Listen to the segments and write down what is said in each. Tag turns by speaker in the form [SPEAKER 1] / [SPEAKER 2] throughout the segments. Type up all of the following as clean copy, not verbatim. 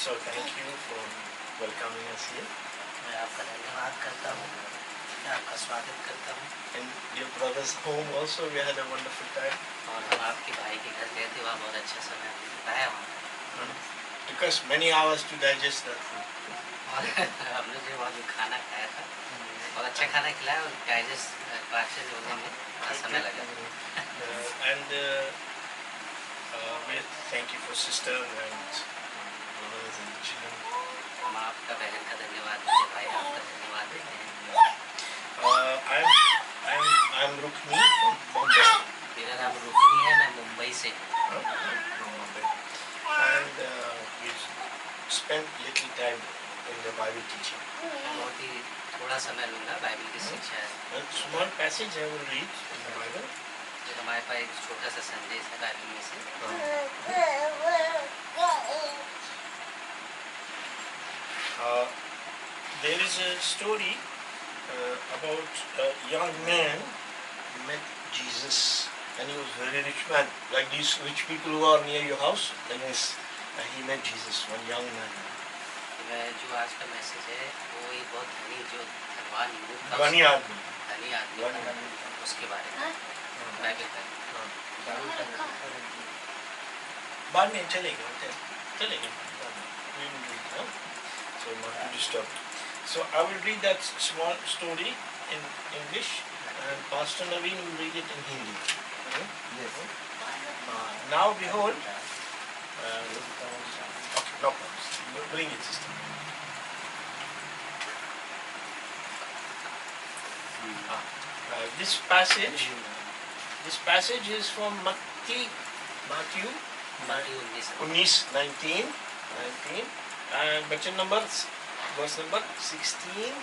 [SPEAKER 1] So thank you for welcoming us here.
[SPEAKER 2] मैं आपका धन्यवाद करता हूँ, मैं आपका स्वागत करता हूँ।
[SPEAKER 1] In your brother's home also we had a wonderful time.
[SPEAKER 2] और हम आपके भाई के घर गए थे, वहाँ बहुत अच्छा समय बिताया वहाँ।
[SPEAKER 1] Took us many hours to digest that food.
[SPEAKER 2] और हमने जो वहाँ जो खाना खाया था, बहुत अच्छा खाना खिलाया और डाइजेस्ट अच्छे से होने में थोड़ा समय लगा।
[SPEAKER 1] And we thank you for sister and brothers and children.
[SPEAKER 2] हम आपका बहन का धन्यवाद देते हैं, भाई आपका धन्यवाद देते हैं।
[SPEAKER 1] I'm Rukni from Bombay.
[SPEAKER 2] मेरा नाम रुकनी है, मैं मुंबई से हूँ।
[SPEAKER 1] From Bombay. And we spent little time in the Bible teaching.
[SPEAKER 2] बहुत ही थोड़ा समय लूँगा बाइबल की शिक्षा है।
[SPEAKER 1] A small passage I will read in the Bible.
[SPEAKER 2] हमारे पास एक छोटा सा संदेश है बाइबल में से।
[SPEAKER 1] There is a story about a young man who met Jesus, and he was a very rich man, like these rich people who are near your house, like this. And he met Jesus, one young man.
[SPEAKER 2] जो आज का message है वो एक बहुत धनी जो धनवान युवक था,
[SPEAKER 1] धनी आदमी
[SPEAKER 2] उसके बारे में बाइबल का।
[SPEAKER 1] बाद में चलेगा so not to disturb. So I will read that small story in English and Pastor Naveen will read it in Hindi. Yes. Now behold, okay, no problem. Bring it, sister. This passage is from Matthew 19, and verse number 16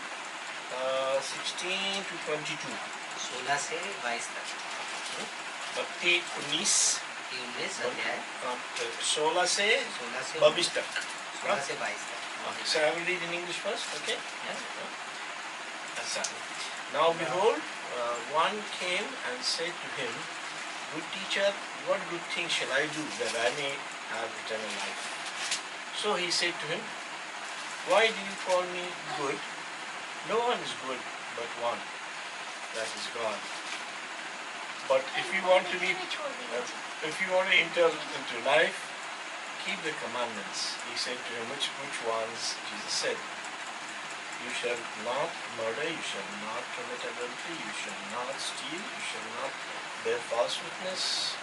[SPEAKER 1] to 22.
[SPEAKER 2] 16 से 22 तक।
[SPEAKER 1] Matthew 19
[SPEAKER 2] अध्याय
[SPEAKER 1] 16 से 22 तक।
[SPEAKER 2] 16 से 22 तक।
[SPEAKER 1] So I will read in English first, okay? Now behold, one came and said to him, Good teacher, what good thing shall I do that I may have eternal life? So he said to him, Why do you call me good? No one is good but one, that is God. But if you want to enter into life, keep the commandments. He said to him, which ones? Jesus said, You shall not murder, you shall not commit adultery, you shall not steal, you shall not bear false witness,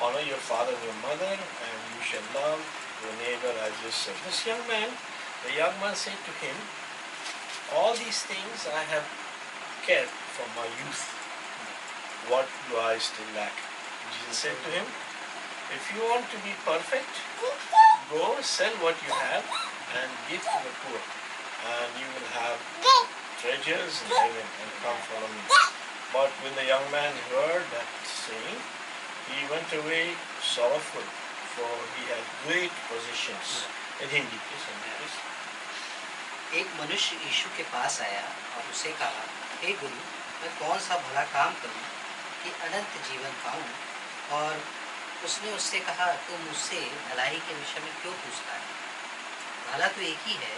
[SPEAKER 1] honor your father and your mother, and you shall love your neighbor as yourself. The young man said to him, All these things I have kept from my youth. What do I still lack? Jesus said to him, If you want to be perfect, go sell what you have and give to the poor, and you will have treasures in heaven, and come follow me. But when the young man heard that saying, he went away sorrowful, for he had great possessions. In Hindi, please.
[SPEAKER 2] एक मनुष्य यीशु के पास आया और उसे कहा, हे गुरु, मैं कौन सा भला काम करूं कि अनंत जीवन पाऊं? और उसने उससे कहा, तू मुझसे भलाई के विषय में क्यों पूछता है? भला तो एक ही है,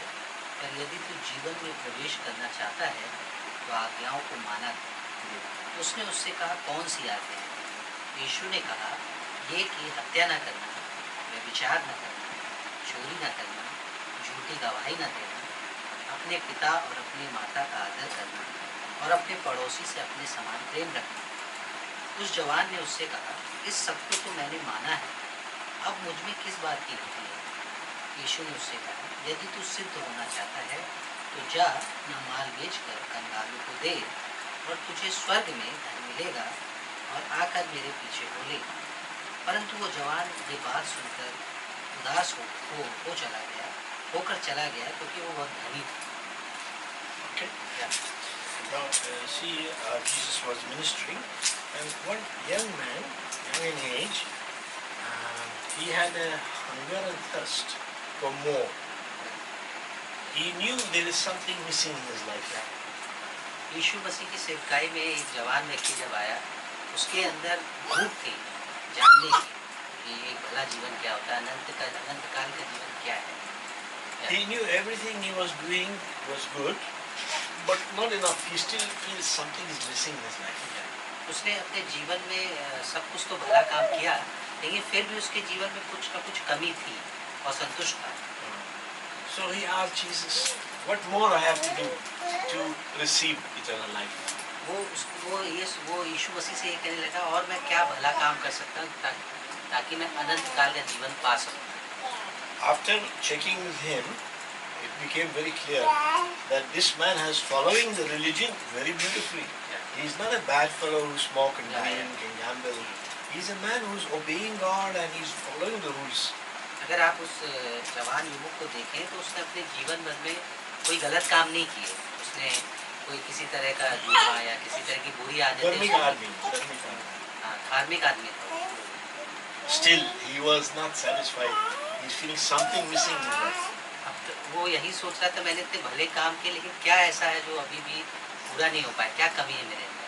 [SPEAKER 2] पर यदि तू जीवन में प्रवेश करना चाहता है तो आज्ञाओं को माना कर। उसने उससे कहा, कौन सी आज्ञा है? यीशु ने कहा, ये कि हत्या न करना, व्यभिचार न करना, चोरी न करना, झूठी गवाही न देना, अपने पिता और अपनी माता का आदर करना और अपने पड़ोसी से अपने समान प्रेम रखना। उस जवान ने उससे कहा, इस सब को तो मैंने माना है, अब मुझ में किस बात की कमी है? यीशु ने उससे कहा, यदि तू सिद्ध होना चाहता है तो जा, अपना माल बेचकर कंगालों को दे और तुझे स्वर्ग में धन मिलेगा, और आकर मेरे पीछे हो ले। परंतु वो जवान ये बात सुनकर उदास होकर चला गया क्योंकि वो बहुत धनी था।
[SPEAKER 1] Okay. Yeah. Now, Jesus was ministering, and one young man, young in age, he had a hunger and thirst for more. He knew there is something missing in his life.
[SPEAKER 2] यीशु मसीह की सेवकाई में एक जवान व्यक्ति जब आया, उसके अंदर भूख थी जानने की कि एक भला जीवन क्या होता है, अनंत काल का जीवन क्या है।
[SPEAKER 1] He knew everything he was doing was good, but not enough. He still feels something is missing in his life.
[SPEAKER 2] उसने अपने जीवन में सब कुछ तो भला काम किया, लेकिन फिर भी उसके जीवन में कुछ न कुछ कमी थी, असंतुष्ट था।
[SPEAKER 1] So he asked Jesus, "What more I have to do to receive eternal life?"
[SPEAKER 2] वो यीशु मसीह से ये कहने लगा, और मैं क्या भला काम कर सकता हूँ ताकि मैं अनंत काल का जीवन पा सकूँ।
[SPEAKER 1] After checking with him, it became very clear that this man has following the religion very beautifully. He is not a bad fellow who smoke and drink and gamble. He is a man who is obeying God and he is following the rules.
[SPEAKER 2] अगर आप उस जवान युवक को देखें तो उसने अपने जीवन भर में कोई गलत काम नहीं किए। उसने कोई किसी तरह का जुआ या किसी तरह की बुरी आदतें, धार्मिक आदमी था।
[SPEAKER 1] Still, he was not satisfied. He is feeling something missing in his life.
[SPEAKER 2] अब तो वो यही सोच रहा था, मैंने इतने भले काम किए, लेकिन क्या ऐसा है जो अभी भी पूरा नहीं हो पाया, क्या कमी है मेरे अंदर।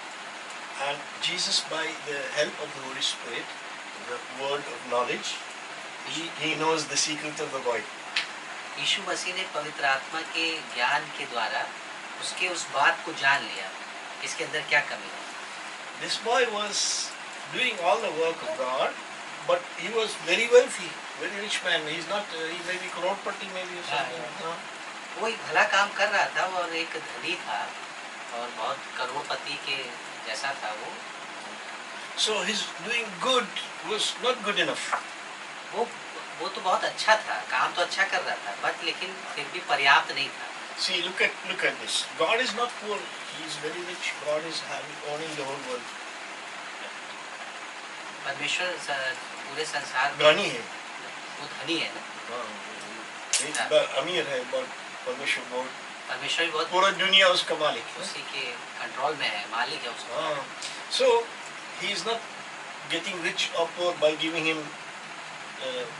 [SPEAKER 1] And Jesus, by the help of the Holy Spirit, the word of knowledge, he knows the secret of the boy.
[SPEAKER 2] यीशु मसीह ने पवित्र आत्मा के ज्ञान के द्वारा उसके उस बात को जान लिया, इसके अंदर क्या कमी है।
[SPEAKER 1] This boy was doing all the work of God, but he was very wealthy, very rich man. He's not. He may be crorepati, maybe or something.
[SPEAKER 2] वो एक भला काम कर रहा था और एक धनी था और बहुत करोड़पति के जैसा था वो।
[SPEAKER 1] So his doing good was not good enough.
[SPEAKER 2] वो तो बहुत अच्छा था, काम तो अच्छा कर रहा था, बट लेकिन फिर भी पर्याप्त नहीं था।
[SPEAKER 1] See, look at this. God is not poor. He is very rich. God is owning the whole world.
[SPEAKER 2] परमेश्वर पूरे संसार में
[SPEAKER 1] धनी है।
[SPEAKER 2] वो धनी है ना।
[SPEAKER 1] अमीर है, परमेश्वर बहुत।
[SPEAKER 2] परमेश्वर बहुत,
[SPEAKER 1] पूरा दुनिया उसका मालिक है।
[SPEAKER 2] उसी के कंट्रोल में है, मालिक है उसका।
[SPEAKER 1] So he is not getting rich or poor by giving him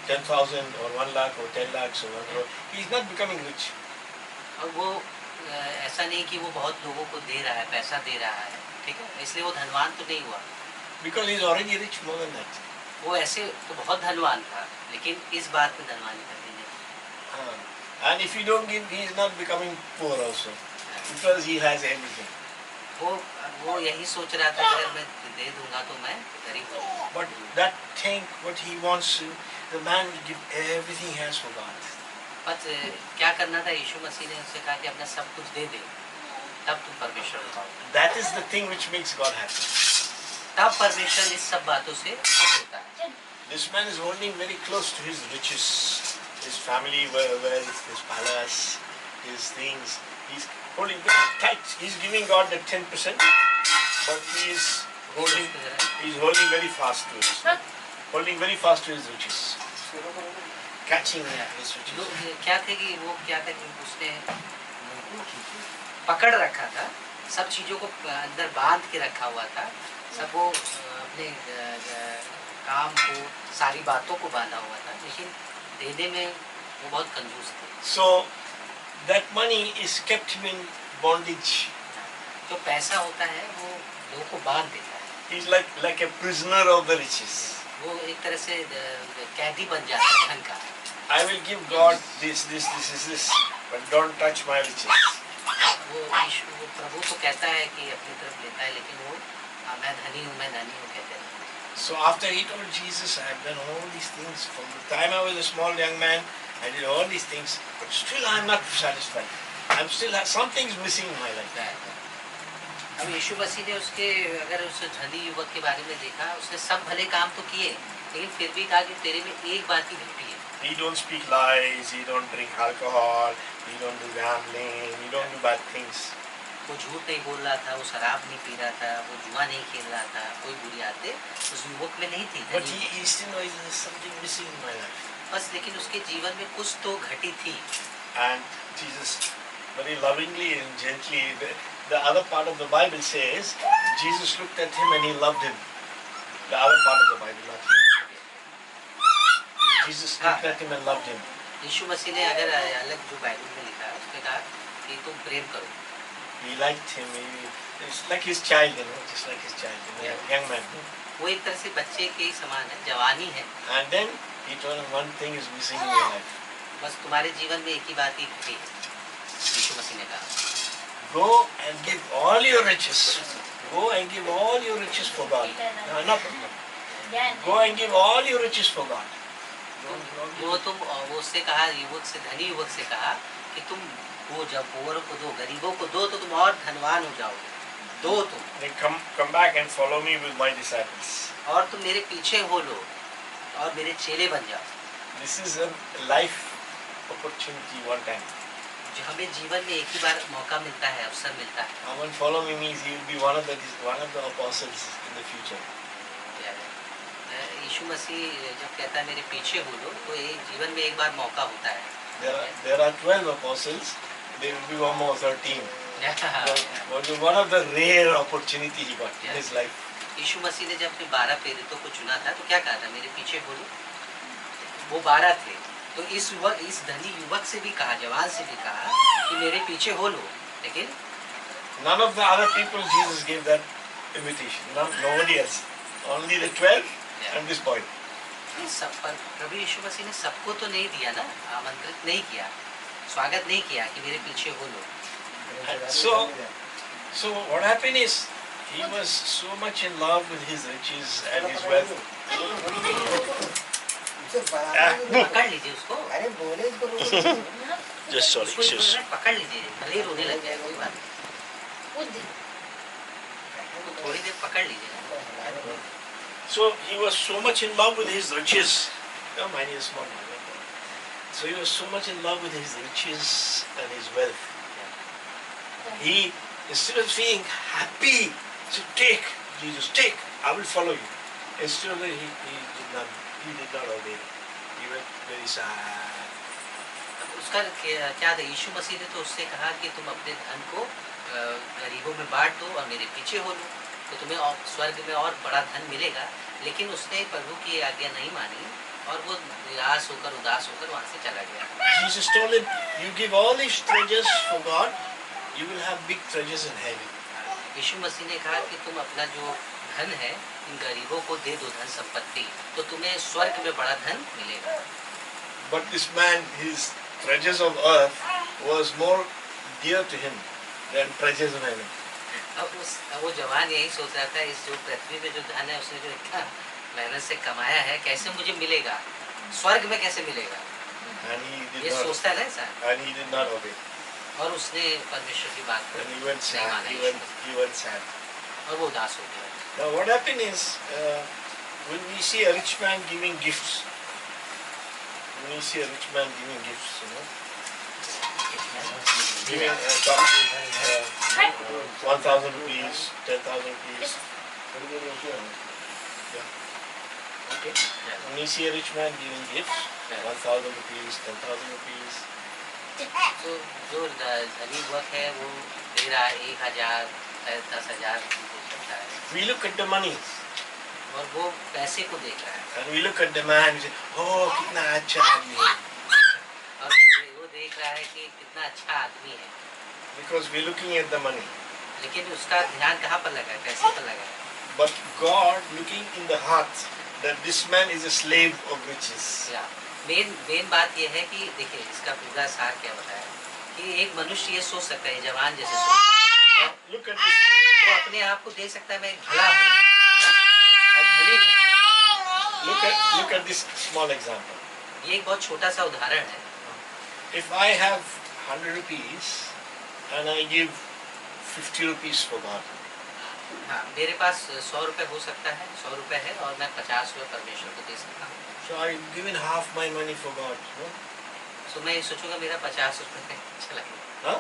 [SPEAKER 1] 10,000 or 1 lakh or 10 lakhs or 1 crore. He is not becoming rich.
[SPEAKER 2] और वो ऐसा नहीं कि वो बहुत लोगों को दे रहा है, पैसा दे रहा है, ठीक है, इसलिए वो धनवान तो नहीं हुआ।
[SPEAKER 1] Because he is already rich more than that.
[SPEAKER 2] वो ऐसे तो बहुत धनवान था, लेकिन इस बात में धनवान नहीं।
[SPEAKER 1] And if you don't give, he is not becoming poor also, because he has everything.
[SPEAKER 2] वो यही सोच रहा था, अगर मैं दे दूंगा तो मैं गरीब हूँ।
[SPEAKER 1] But that thing, what he wants to, the man will give everything he has for God.
[SPEAKER 2] बस क्या करना था, यीशु मसीह ने उससे कहा कि अपना सब कुछ दे दे, तब तुम परमेश्वर हो।
[SPEAKER 1] That is the thing which makes God happy.
[SPEAKER 2] तब परमेश्वर इस सब बातों से खुश होता है।
[SPEAKER 1] This man is holding very close to his riches, his family, wealth, his palace, his things. He's holding very tight. He's giving God the 10%, but he is holding very fast to it. Holding very fast to his riches. Catching his riches.
[SPEAKER 2] क्या थे कि उसने पकड़ रखा था, सब चीजों को अंदर बांध के रखा हुआ था, सब वो अपने काम को, सारी बातों को बांधा हुआ था, लेकिन देने में वो बहुत कंजूस थे।
[SPEAKER 1] So that money is kept him in bondage.
[SPEAKER 2] जो पैसा होता है वो लोगों को बांध देता है।
[SPEAKER 1] He's like a prisoner of the riches.
[SPEAKER 2] वो एक तरह से कैदी बन जाता है धन का।
[SPEAKER 1] I will give God this, but don't touch my riches.
[SPEAKER 2] वो प्रभु तो कहता है कि अपनी तरफ लेता है, लेकिन वो मैं धनी हूँ कहते हैं।
[SPEAKER 1] So after he told Jesus, I have done all these things from the time I was a small young man. I did all these things, but still I am not satisfied. I'm still something's missing in my life.
[SPEAKER 2] अब यीशु मसीह ने उसके, अगर उस धनी युवक के बारे में देखा, उसने सब भले काम तो किए, लेकिन फिर भी कहा कि तेरे में एक बात ही घटी है।
[SPEAKER 1] He don't speak lies. He don't drink alcohol. He don't do gambling. He don't do bad things.
[SPEAKER 2] वो झूठ नहीं बोल रहा था, वो शराब नहीं पी रहा था, वो जुआ नहीं खेल रहा था, कोई बुरी आदतें उस युवक में नहीं थी।
[SPEAKER 1] But he still knows there's something missing in my life.
[SPEAKER 2] बस लेकिन उसके जीवन में कुछ तो घटी थी।
[SPEAKER 1] And Jesus, very lovingly and gently, the other part of the Bible says, Jesus looked at him and he loved him. The other part of the Bible, not him. Jesus looked at him and loved him.
[SPEAKER 2] यीशु मसीह ने अगर अलग जो Bible में लिखा है, उसने कहा कि तुम प्रेम करो।
[SPEAKER 1] He liked him. It's like his child, just like his child, young man.
[SPEAKER 2] वो एक तरह से बच्चे के ही समान है, जवानी है।
[SPEAKER 1] And then he told him one thing is missing in your life.
[SPEAKER 2] बस तुम्हारे जीवन में एक ही बात ही घटी है, यीशु मसीह ने कहा,
[SPEAKER 1] Go and give all your riches. Go and give all your riches for God. No, no problem. Go and give all your riches for God.
[SPEAKER 2] वो उससे कहा, युवक से, धनी युवक से कहा कि तुम वो जब पोरों को दो, गरीबों को दो, तो तुम और धनवान हो जाओगे, दो तुम।
[SPEAKER 1] Then come back and follow me with my disciples.
[SPEAKER 2] और तुम मेरे पीछे हो लो और मेरे चेले बन जाओ।
[SPEAKER 1] This is a life opportunity one time.
[SPEAKER 2] जो हमें जीवन में एक ही बार मौका मिलता है, अवसर मिलता है।
[SPEAKER 1] Come and follow me means he will be one of the apostles in the future.
[SPEAKER 2] यीशु मसीह जब कहता है मेरे पीछे हो लो, तो ये जीवन में एक बार मौका होता है।
[SPEAKER 1] There are 12 apostles. There will be one more 13. One of the rare opportunity he got in his life.
[SPEAKER 2] यीशु मसीह ने जब अपने 12 प्रेरितों को चुना था, तो क्या कहा था, मेरे पीछे हो लो। वो 12 थे, तो इस धनी युवक से भी कहा, जवान से भी कहा कि मेरे पीछे हो लो, लेकिन
[SPEAKER 1] none of the other people Jesus gave that invitation. Nobody else. Only the 12 and this boy.
[SPEAKER 2] सब पर प्रभु यीशु मसीह ने सबको तो नहीं दिया ना, आमंत्रित नहीं किया, स्वागत नहीं किया कि मेरे पीछे हो लो।
[SPEAKER 1] So what happened is he was so much in love with his riches and his wealth.
[SPEAKER 2] पकड़ लीजिए उसको।
[SPEAKER 3] अरे बोले इसको
[SPEAKER 1] Just sorry, excuse.
[SPEAKER 2] पकड़ लीजिए, भले ही रोने लग जाए, कोई बात नहीं। थोड़ी देर पकड़ लीजिए।
[SPEAKER 1] So he was so much in love with his riches. Oh, mine is small. So he was so much in love with his riches and his wealth. He, instead of being happy, said, "Take, Jesus, take. I will follow you." Instead of that, he did not obey. He went very sad.
[SPEAKER 2] उसका क्या था, यीशु मसीह ने तो उससे कहा कि तुम अपने धन को गरीबों में बांट दो और मेरे पीछे हो लो, तो तुम्हें स्वर्ग में और बड़ा धन मिलेगा। लेकिन उसने प्रभु की आज्ञा नहीं मानी और वो निराश होकर, उदास होकर वहाँ से चला गया।
[SPEAKER 1] Jesus told him, "You give all these treasures for God, you will have big treasures in heaven."
[SPEAKER 2] यीशु मसीह ने कहा कि तुम अपना जो धन है इन गरीबों को दे दो, धन संपत्ति, तो तुम्हें स्वर्ग में बड़ा धन मिलेगा।
[SPEAKER 1] But this man, his treasures of earth was more dear to him than treasures of heaven.
[SPEAKER 2] अब वो जवान यही सोच रहा था, इस जो पृथ्वी पे जो धन है उसने जो इतना मेहनत से कमाया है, कैसे मुझे मिलेगा, स्वर्ग में कैसे मिलेगा, ये सोचता है ना ऐसा।
[SPEAKER 1] And he did not obey.
[SPEAKER 2] और उसने परमेश्वर की बात को
[SPEAKER 1] And he went
[SPEAKER 2] नहीं
[SPEAKER 1] sad.
[SPEAKER 2] माना,
[SPEAKER 1] He went sad.
[SPEAKER 2] और वो उदास हो गया।
[SPEAKER 1] Now what happened is, when we see a rich man giving gifts, when we see a rich man giving gifts, giving 1,000 rupees, 10,000 rupees. Yeah. Okay. When we see a rich man giving gifts, 1,000 rupees, 10,000 rupees.
[SPEAKER 2] तो जो धनी युवक है वो दे रहा है 1,000, 10,000 दे सकता है।
[SPEAKER 1] We look at the money.
[SPEAKER 2] और वो पैसे को देख रहा है।
[SPEAKER 1] And we look at the man and say, "Oh, कितना अच्छा आदमी है."
[SPEAKER 2] और वो देख रहा है कि कितना अच्छा आदमी है।
[SPEAKER 1] Because we're looking at the money.
[SPEAKER 2] लेकिन उसका ध्यान कहाँ पर लगा है, पैसे पर लगा है।
[SPEAKER 1] But God looking in the heart that this man is a slave of riches.
[SPEAKER 2] Main बात ये है कि देखिए इसका पूरा सार क्या बताया कि एक मनुष्य ये सोच सकता है, जवान जैसे सोच,
[SPEAKER 1] Look at this.
[SPEAKER 2] वो अपने आप को देख सकता है मैं भला हूँ और धनी हूँ।
[SPEAKER 1] Look at this small example.
[SPEAKER 2] ये एक बहुत छोटा सा उदाहरण है।
[SPEAKER 1] If I have 100 rupees and I give 50 rupees for God,
[SPEAKER 2] हाँ, मेरे पास 100 रुपए हो सकता है, 100 रुपए है और मैं 50 रुपए परमेश्वर को दे सकता हूँ।
[SPEAKER 1] so I've given half my money for God. No?
[SPEAKER 2] तो मैं ये सोचूंगा मेरा 50 रुपए चला गया।
[SPEAKER 1] Huh?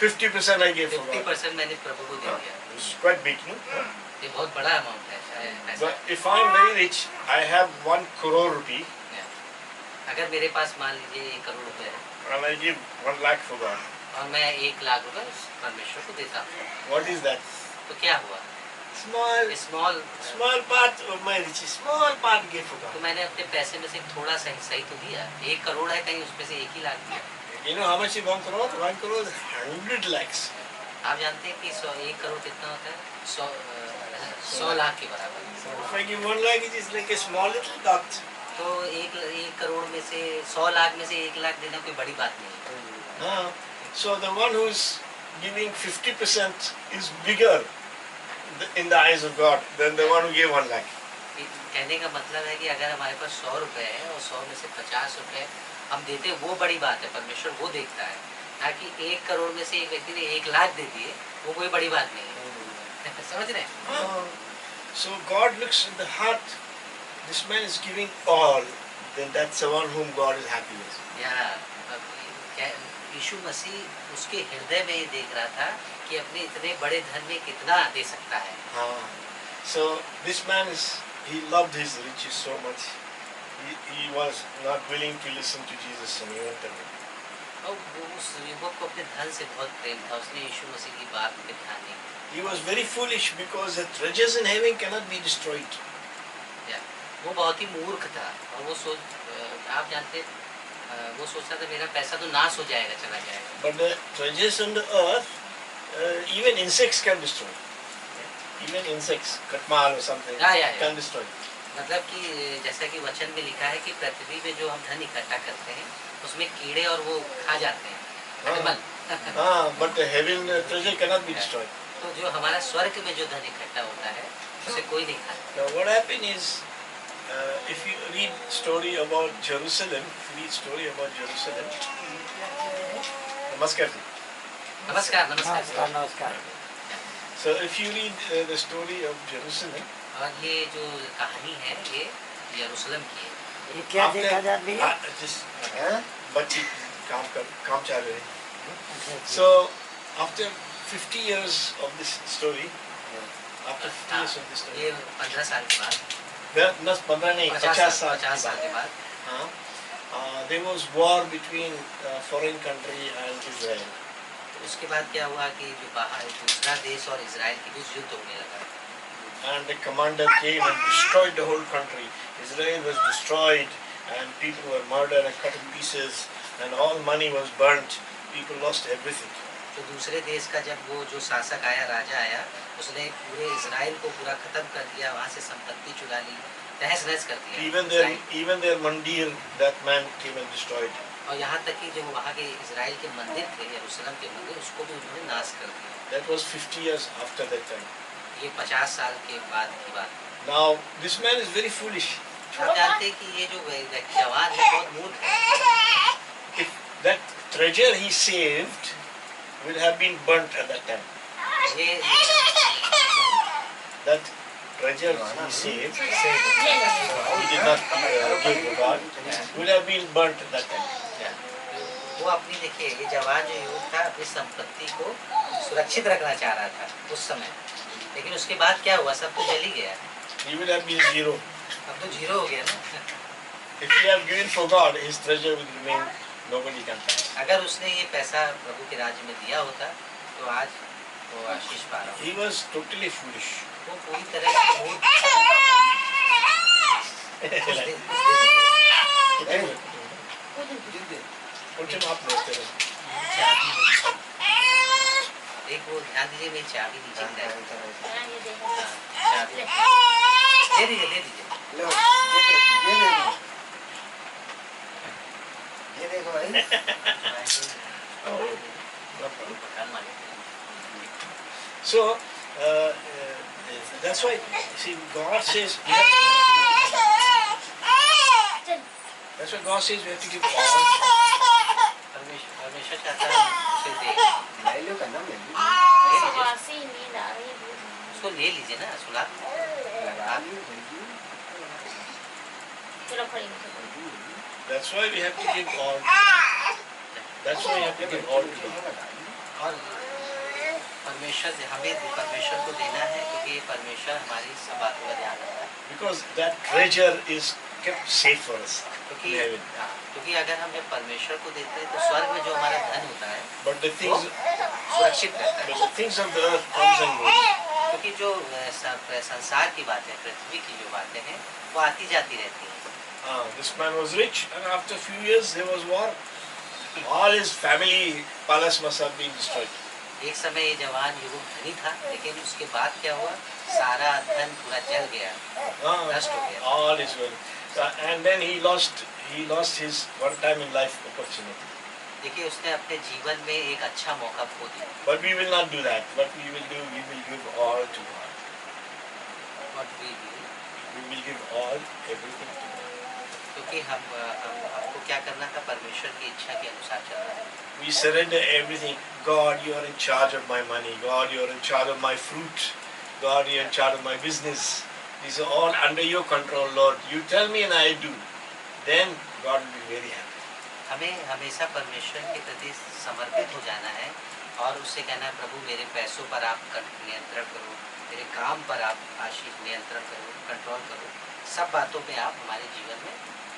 [SPEAKER 1] 50% I gave for God.
[SPEAKER 2] 50% मैंने प्रभु को दे दिया।
[SPEAKER 1] It's quite big, no?
[SPEAKER 2] ये बहुत बड़ा अमाउंट है पैसा।
[SPEAKER 1] But if I'm very rich, I have 1 crore rupee
[SPEAKER 2] अगर मेरे पास मान लीजिए 1 करोड़ रुपए है
[SPEAKER 1] and I give 1 lakh for God.
[SPEAKER 2] और मैं 1 लाख रुपए परमेश्वर को देता हूँ,
[SPEAKER 1] What is that?
[SPEAKER 2] तो क्या हुआ?
[SPEAKER 1] Small part of my riches. Small part give for
[SPEAKER 2] तो
[SPEAKER 1] God.
[SPEAKER 2] मैंने अपने पैसे में से थोड़ा सा हिस्सा ही तो दिया। 1 करोड़ है कहीं, उसमें से 1 ही लाख दिया।
[SPEAKER 1] You know how much is 1 crore? 1 crore is 100 lakhs.
[SPEAKER 2] आप जानते हैं कि 1 करोड़ कितना होता है? 100 लाख के बराबर।
[SPEAKER 1] If I give 1 lakh, it is like a small little dot.
[SPEAKER 2] तो एक करोड़ में से 100 लाख में से 1 लाख देना कोई बड़ी बात नहीं है।
[SPEAKER 1] So the one who is giving 50% is bigger in the eyes of God than the one who gave 1 lakh.
[SPEAKER 2] कहने का मतलब है कि अगर हमारे पास 100 रुपए है और 100 में से 50 रुपए हम देते वो बड़ी बात है, परमेश्वर वो देखता है, ना कि 1 करोड़ में से एक व्यक्ति ने 1 लाख दे दिए, वो कोई बड़ी बात नहीं है। समझ रहे हैं?
[SPEAKER 1] So God looks in the heart. This man is giving all. Then that's the one whom God is happy with.
[SPEAKER 2] यीशु मसीह उसके हृदय में ये देख रहा था कि अपने इतने बड़े धन में कितना दे सकता है।
[SPEAKER 1] So this man he loved his riches so much. He was not willing to listen to Jesus and he went away.
[SPEAKER 2] और उस युवक को अपने धन से बहुत प्रेम था, उसने यीशु मसीह की बात पे ध्यान नहीं दिया।
[SPEAKER 1] He was very foolish because the treasures in heaven cannot be destroyed.
[SPEAKER 2] वो बहुत ही मूर्ख था और वो आप जानते वो सोचता था मेरा पैसा तो नाश हो जाएगा, चला जाएगा।
[SPEAKER 1] But the treasures on the earth, even insects can destroy. Even insects, katmal or something, can destroy.
[SPEAKER 2] मतलब कि जैसा कि वचन में लिखा है कि पृथ्वी पे जो हम धन इकट्ठा करते हैं उसमें कीड़े और वो खा जाते हैं।
[SPEAKER 1] But the heaven treasure cannot be destroyed.
[SPEAKER 2] तो जो हमारा स्वर्ग में जो धन इकट्ठा होता है उसे कोई नहीं खाता।
[SPEAKER 1] Now what happened is, if you read story about Jerusalem, Namaskar.
[SPEAKER 2] नमस्कार।
[SPEAKER 1] So if you read the story of Jerusalem,
[SPEAKER 2] और ये जो कहानी है ये यरूशलेम की है।
[SPEAKER 3] ये क्या देखा जाती है?
[SPEAKER 1] बच्ची काम चाल रहे हैं। So after 50 years of this story,
[SPEAKER 2] ये 15 साल के बाद,
[SPEAKER 1] 15 नहीं 50 साल
[SPEAKER 2] के बाद,
[SPEAKER 1] there was war between foreign country and Israel.
[SPEAKER 2] उसके बाद क्या हुआ कि जो बाहर दूसरा देश और इजराइल के बीच युद्ध होने लगा।
[SPEAKER 1] And the commander came and destroyed the whole country. Israel was destroyed and people were murdered and cut in pieces and all money was burnt. People lost everything.
[SPEAKER 2] तो दूसरे देश का जब वो जो शासक आया, राजा आया, उसने पूरे इजराइल को पूरा खत्म कर दिया, वहाँ से संपत्ति चुरा ली, तहस-नहस कर दिया।
[SPEAKER 1] Even their mandir, that man came and destroyed.
[SPEAKER 2] और यहाँ तक कि जो वहाँ के इजराइल के मंदिर थे, यरूशलेम के मंदिर, उसको भी उन्होंने नाश कर दिया।
[SPEAKER 1] That was 50 years after that time.
[SPEAKER 2] ये 50 साल के बाद की बात।
[SPEAKER 1] Now this man is very foolish.
[SPEAKER 2] आप जानते हैं कि ये जो जवान है बहुत मूर्ख है।
[SPEAKER 1] If that treasure he saved would have been burnt at that time.
[SPEAKER 2] ये
[SPEAKER 1] that treasure he saved, he did not give to God, would have been burnt at that time.
[SPEAKER 2] वो अपनी देखिए ये जवान जो युवक था अपनी संपत्ति को सुरक्षित रखना चाह रहा था उस समय, लेकिन उसके बाद क्या हुआ, सब कुछ जल ही गया।
[SPEAKER 1] He would have been zero.
[SPEAKER 2] अब तो जीरो हो गया ना।
[SPEAKER 1] If he had given for God, his treasure would remain. Nobody can touch.
[SPEAKER 2] अगर उसने ये पैसा प्रभु के राज्य में दिया होता तो आज वो आशीष पा रहा।
[SPEAKER 1] He was totally foolish.
[SPEAKER 2] वो पूरी तरह से मूर्ख। एक वो ध्यान दीजिए मेरी चाबी नीचे दे दीजिए।
[SPEAKER 3] ये देखो भाई।
[SPEAKER 1] So that's why see God says that's why God says we have to give all.
[SPEAKER 2] परमेश्वर चाहता है उसे दे।
[SPEAKER 3] ले लो करना ले लो।
[SPEAKER 2] उसको ले लीजिए ना, सुला
[SPEAKER 3] लगा लियो भाई।
[SPEAKER 1] That's why we have to give all. That's why we have to give all to God.
[SPEAKER 2] और परमेश्वर हमें परमेश्वर को देना है क्योंकि ये परमेश्वर हमारी सब बातों का ध्यान रखता है।
[SPEAKER 1] Because that treasure is kept safe for us.
[SPEAKER 2] क्योंकि अगर हम जब परमेश्वर को देते हैं तो स्वर्ग में जो हमारा धन होता है
[SPEAKER 1] but the things
[SPEAKER 2] सुरक्षित रहता है।
[SPEAKER 1] but the things of the earth comes and goes.
[SPEAKER 2] क्योंकि जो संसार की बातें, पृथ्वी की जो बातें हैं वो आती जाती रहती हैं।
[SPEAKER 1] This man was rich and after a few years there was war. All his family palace must have been destroyed.
[SPEAKER 2] एक समय ये जवान युवक धनी था, लेकिन उसके बाद क्या हुआ, सारा धन पूरा जल गया, नष्ट हो गया।
[SPEAKER 1] All his wealth. And then he lost his one time in life opportunity.
[SPEAKER 2] देखिए उसने अपने जीवन में एक अच्छा मौका खो दिया।
[SPEAKER 1] But we will not do that. What we will do, we will give all to God.
[SPEAKER 2] What we do?
[SPEAKER 1] We will give all, everything to God.
[SPEAKER 2] क्योंकि हमको क्या करना था, परमेश्वर की इच्छा के अनुसार चलना है।
[SPEAKER 1] We surrender everything. God, you are in charge of my money. God, you are in charge of my fruit. God, you are in charge of my business. These are all under your control, Lord. You tell me and I do. Then God will be very happy.
[SPEAKER 2] हमें हमेशा परमेश्वर के प्रति समर्पित हो जाना है और उससे कहना है, प्रभु मेरे पैसों पर आप नियंत्रण करो, मेरे काम पर आप आशीष नियंत्रण करो, कंट्रोल करो, सब बातों पे आप हमारे जीवन में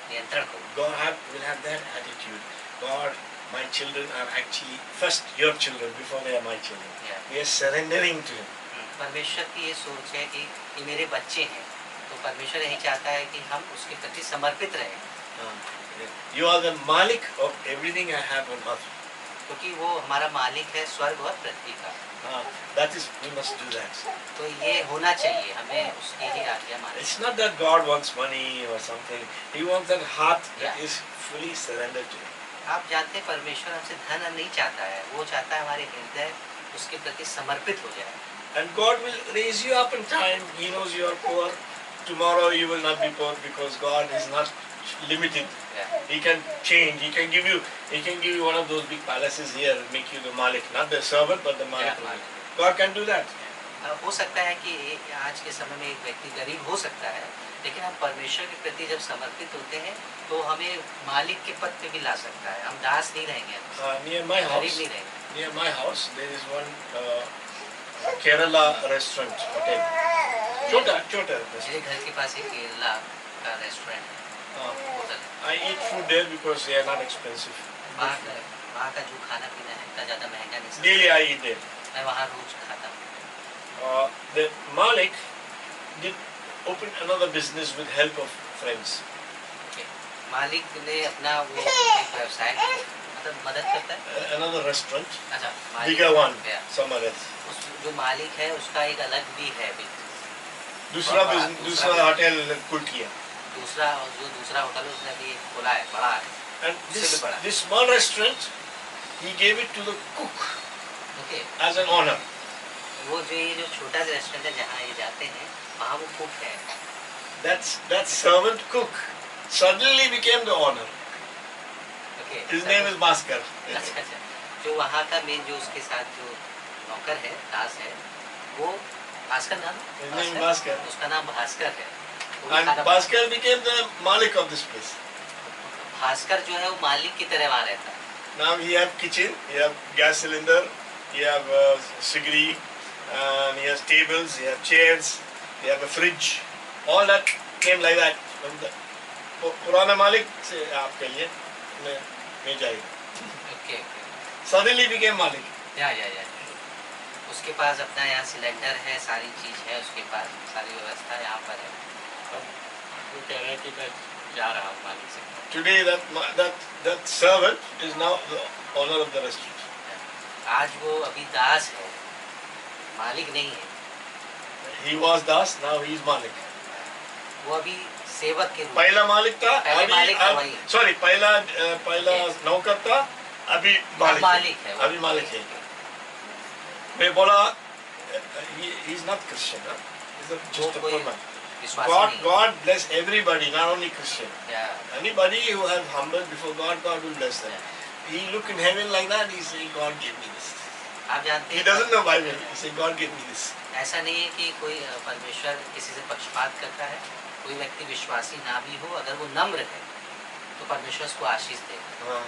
[SPEAKER 2] नियंत्रण करो।
[SPEAKER 1] God will have that attitude. God, my children are actually first your children before they are my children.
[SPEAKER 2] Yeah.
[SPEAKER 1] We are surrendering to Him.
[SPEAKER 2] परमेश्वर की ये सोच है कि ये मेरे बच्चे हैं, तो परमेश्वर यही चाहता है कि हम उसके प्रति समर्पित रहें।
[SPEAKER 1] You are the Malik of everything I have on earth.
[SPEAKER 2] क्योंकि वो हमारा मालिक है स्वर्ग और पृथ्वी का।
[SPEAKER 1] That is, we must do that.
[SPEAKER 2] तो ये होना चाहिए, हमें उसकी ही आज्ञा माननी।
[SPEAKER 1] It's not that God wants money or something. He wants that heart that
[SPEAKER 2] Yeah.
[SPEAKER 1] is fully surrendered to Him.
[SPEAKER 2] आप जानते हैं परमेश्वर हमसे धन नहीं चाहता है, वो चाहता है हमारे हृदय उसके प्रति समर्पित हो जाए।
[SPEAKER 1] And God will raise you up in time. He knows you are poor. Tomorrow you will not be poor because God is not limited.
[SPEAKER 2] Yeah.
[SPEAKER 1] He can change. He can give you one of those big palaces here and make you the Malik, not the servant but the Malik.
[SPEAKER 2] Yeah, Malik.
[SPEAKER 1] God can do that.
[SPEAKER 2] हो सकता है कि आज के समय में एक व्यक्ति गरीब हो सकता है, लेकिन हम परमेश्वर के प्रति जब समर्पित होते हैं तो हमें मालिक के पद पे भी ला सकता है। हम दास नहीं रहेंगे,
[SPEAKER 1] Near my
[SPEAKER 2] गरीब
[SPEAKER 1] house,
[SPEAKER 2] नहीं रहेंगे।
[SPEAKER 1] near my house, there is one Kerala restaurant hotel. Chota restaurant.
[SPEAKER 2] मेरे घर के पास एक केरला का रेस्टोरेंट है, होटल है।
[SPEAKER 1] I eat food there because they are not expensive.
[SPEAKER 2] वहाँ का जो खाना पीना है इतना ज़्यादा महंगा नहीं सस्ता।
[SPEAKER 1] Daily I eat there.
[SPEAKER 2] मैं वहाँ रोज खाता हूँ।
[SPEAKER 1] The Malik did open another business with help of friends.
[SPEAKER 2] मालिक ने अपना वो एक व्यवसाय मतलब मदद करता है।
[SPEAKER 1] Another restaurant,
[SPEAKER 2] अच्छा,
[SPEAKER 1] bigger one,
[SPEAKER 2] Yeah.
[SPEAKER 1] somewhere else.
[SPEAKER 2] जो मालिक है उसका एक अलग भी है बिजनेस।
[SPEAKER 1] दूसरा business, दूसरा होटल खुल किया.
[SPEAKER 2] दूसरा होटल उसने भी खोला है, बड़ा है।
[SPEAKER 1] And
[SPEAKER 2] उससे भी बड़ा।
[SPEAKER 1] this small restaurant, he gave it to the cook
[SPEAKER 2] Okay.
[SPEAKER 1] as an honor.
[SPEAKER 2] वो जो ये जो छोटा सा रेस्टोरेंट है जहाँ ये जाते हैं, वहाँ वो कुक है।
[SPEAKER 1] That servant cook suddenly became the honor.
[SPEAKER 2] Okay.
[SPEAKER 1] His name is Bhaskar.
[SPEAKER 2] अच्छा। जो वहाँ का मेन जो उसके साथ जो नौकर है, दास है, वो भास्कर नाम है?
[SPEAKER 1] His name is Bhaskar.
[SPEAKER 2] उसका नाम भास्कर है।
[SPEAKER 1] And Bhaskar became the Malik of this place.
[SPEAKER 2] Bhaskar जो है वो मालिक की तरह वहाँ रहता है।
[SPEAKER 1] Now he have kitchen, he have gas cylinder, he have cigarette, and he has tables, he have chairs, he have a fridge. All that came like that. From the पुराना मालिक से आप कहिए मैं जाएगा.
[SPEAKER 2] Okay.
[SPEAKER 1] Suddenly became Malik.
[SPEAKER 2] या। उसके पास अपना यहाँ सिलेंडर है, सारी चीज़ है उसके पास, सारी व्यवस्था यहाँ पर है। वो कह रहे हैं कि मैं जा रहा हूँ मालिक से।
[SPEAKER 1] Today that servant is now the owner of the restaurant.
[SPEAKER 2] आज वो अभी दास है, मालिक नहीं है।
[SPEAKER 1] He was Das, now he is Malik.
[SPEAKER 2] वो अभी सेवक के रूप में।
[SPEAKER 1] पहला मालिक था,
[SPEAKER 2] पहले मालिक था वही।
[SPEAKER 1] सॉरी पहला नौकर था, अभी मालिक है। अभी मालिक है। मैं बोला he is not Christian, he is just a poor man. God bless everybody, not only Christian.
[SPEAKER 2] Yeah.
[SPEAKER 1] Anybody who has humbled before God, God will bless them. He look in heaven like that, he say God gave me this.
[SPEAKER 2] आप जानते
[SPEAKER 1] He
[SPEAKER 2] हैं
[SPEAKER 1] doesn't know Bible, he say God gave me this.
[SPEAKER 2] ऐसा नहीं है कि कोई परमेश्वर किसी से पक्षपात करता है। कोई व्यक्ति विश्वासी ना भी हो, अगर वो नम्र है तो परमेश्वर उसको आशीष देगा।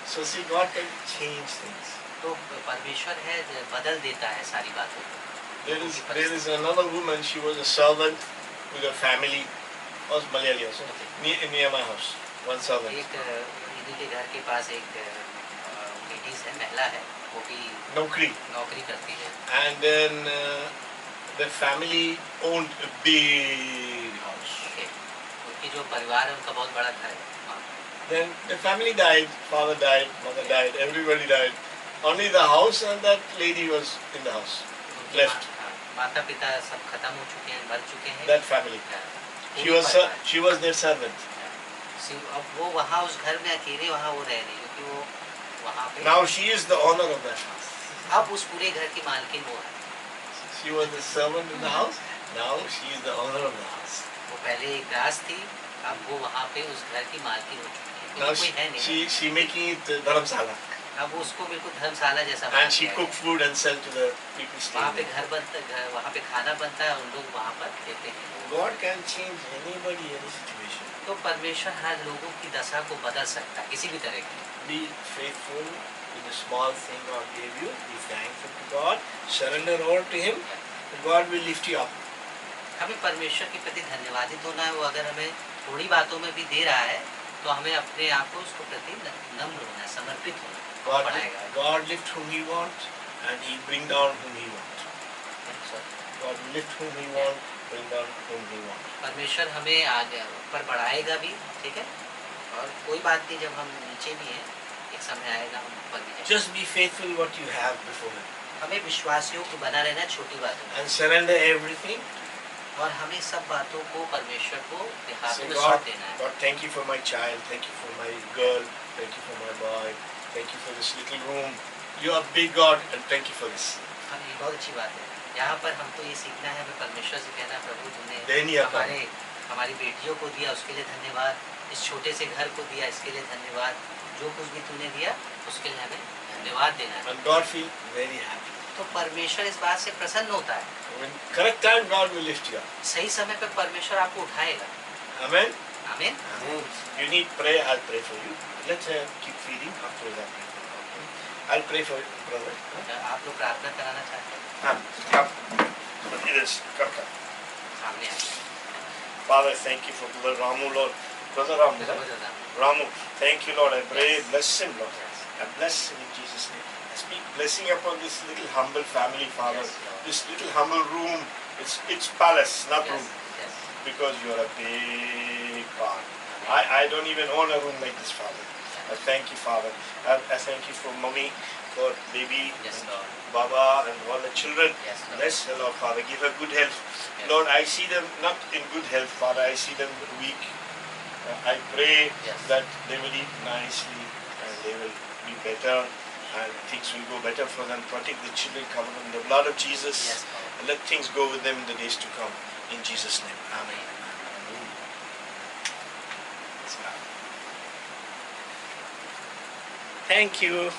[SPEAKER 1] So see, God can change things.
[SPEAKER 2] तो परमेश्वर है बदल देता है सारी बातों को।
[SPEAKER 1] There is another woman, she was a servant with her family, was Malayali also, near my house, one servant.
[SPEAKER 2] एक दीदी के घर के पास एक लेडीज है, महिला है, वो भी नौकरी करती है।
[SPEAKER 1] And then the family owned a big house.
[SPEAKER 2] Okay. उनकी जो परिवार है उनका बहुत बड़ा घर है।
[SPEAKER 1] Then the family died, father died, mother died, everybody died. Only the house and that lady was in the house, left.
[SPEAKER 2] माता पिता सब खत्म हो चुके हैं, मर चुके हैं।
[SPEAKER 1] That family. She was their servant.
[SPEAKER 2] अब वो वहाँ उस घर में अकेले वहाँ वो रह रही क्योंकि वो वहाँ पे
[SPEAKER 1] Now she is the owner of that house.
[SPEAKER 2] अब उस पूरे घर की मालकिन वो है.
[SPEAKER 1] She was the servant in the house. Now she is the owner of the house.
[SPEAKER 2] वो पहले एक दास थी, अब वो वहाँ पे उस घर की मालकिन हो चुकी है.
[SPEAKER 1] Now
[SPEAKER 2] कोई है नहीं.
[SPEAKER 1] she making it dharamsala.
[SPEAKER 2] अब उसको बिल्कुल धर्मशाला जैसा बना
[SPEAKER 1] And she
[SPEAKER 2] दिया
[SPEAKER 1] cook
[SPEAKER 2] है.
[SPEAKER 1] food and sell to the people
[SPEAKER 2] वहाँ
[SPEAKER 1] staying
[SPEAKER 2] पे
[SPEAKER 1] there.
[SPEAKER 2] घर बनता है, वहाँ पे खाना बनता है, उन लोग वहाँ पर देते हैं.
[SPEAKER 1] God can change anybody, any situation.
[SPEAKER 2] तो परमेश्वर हर लोगों की दशा को बदल सकता है किसी भी तरह की.
[SPEAKER 1] Be faithful with the small thing God gave you. Be thankful to God. Surrender all to Him. And God will lift you up.
[SPEAKER 2] हमें परमेश्वर के प्रति धन्यवादित होना है. वो अगर हमें थोड़ी बातों में भी दे रहा है तो हमें अपने आप को उसको प्रति नम्र होना है, समर्पित होना है.
[SPEAKER 1] God lift whom He wants, and He bring down whom He wants. God will lift whom He wants, bring down whom He wants.
[SPEAKER 2] परमेश्वर हमें आगे ऊपर बढ़ाएगा भी, ठीक है. और कोई बात नहीं, जब हम नीचे भी हैं एक समय आएगा हम ऊपर भी जाएंगे.
[SPEAKER 1] Just be faithful what you have before Him.
[SPEAKER 2] हमें विश्वासियों को बना रहना छोटी बातों में.
[SPEAKER 1] And surrender everything.
[SPEAKER 2] और हमें सब बातों को परमेश्वर को हाथों
[SPEAKER 1] Say,
[SPEAKER 2] में
[SPEAKER 1] God,
[SPEAKER 2] सौंप देना है.
[SPEAKER 1] God, thank you for my child, thank you for my girl, thank you for my boy, thank you for this little room. You are big God, and thank you for this.
[SPEAKER 2] हम ये बहुत अच्छी बात है. यहाँ पर हमको ये सीखना है, हमें परमेश्वर से कहना, प्रभु
[SPEAKER 1] Then
[SPEAKER 2] तुमने हमारी बेटियों को दिया उसके लिए धन्यवाद, इस छोटे से घर को दिया इसके लिए धन्यवाद, जो कुछ भी तूने दिया उसके लिए हमें धन्यवाद देना है.
[SPEAKER 1] And God feel very happy.
[SPEAKER 2] तो परमेश्वर इस बात से प्रसन्न होता है.
[SPEAKER 1] When correct time, God will lift you up.
[SPEAKER 2] सही समय पर परमेश्वर आपको उठाएगा.
[SPEAKER 1] Amen.
[SPEAKER 2] आमीन.
[SPEAKER 1] You need prayer, I'll pray for you. Let's keep feeding after that. I'll pray for you, brother.
[SPEAKER 2] आप लोग प्रार्थना कराना चाहते हैं?
[SPEAKER 1] Come. It is. Come.
[SPEAKER 2] सामने आइए.
[SPEAKER 1] Father, thank you for Brother Ramu, Lord. Brother Ramu. Ramu, thank you, Lord. I pray, bless him, Lord. I bless him in Jesus' name. I speak blessing upon this little humble family, Father. This little humble room, it's palace, not room. Because you are a big God. I don't even own a room like this, Father. I thank you, Father. I thank you for mommy, for baby, Baba, and all the children. Bless her, Lord, Father. Give her good health. Lord, I see them not in good health, Father. I see them weak. I pray that they will eat nicely and they will be better and things will go better for them. Protect the children, cover them in the blood of Jesus. And let things go with them in the days to come. In Jesus' name. Amen. Thank you.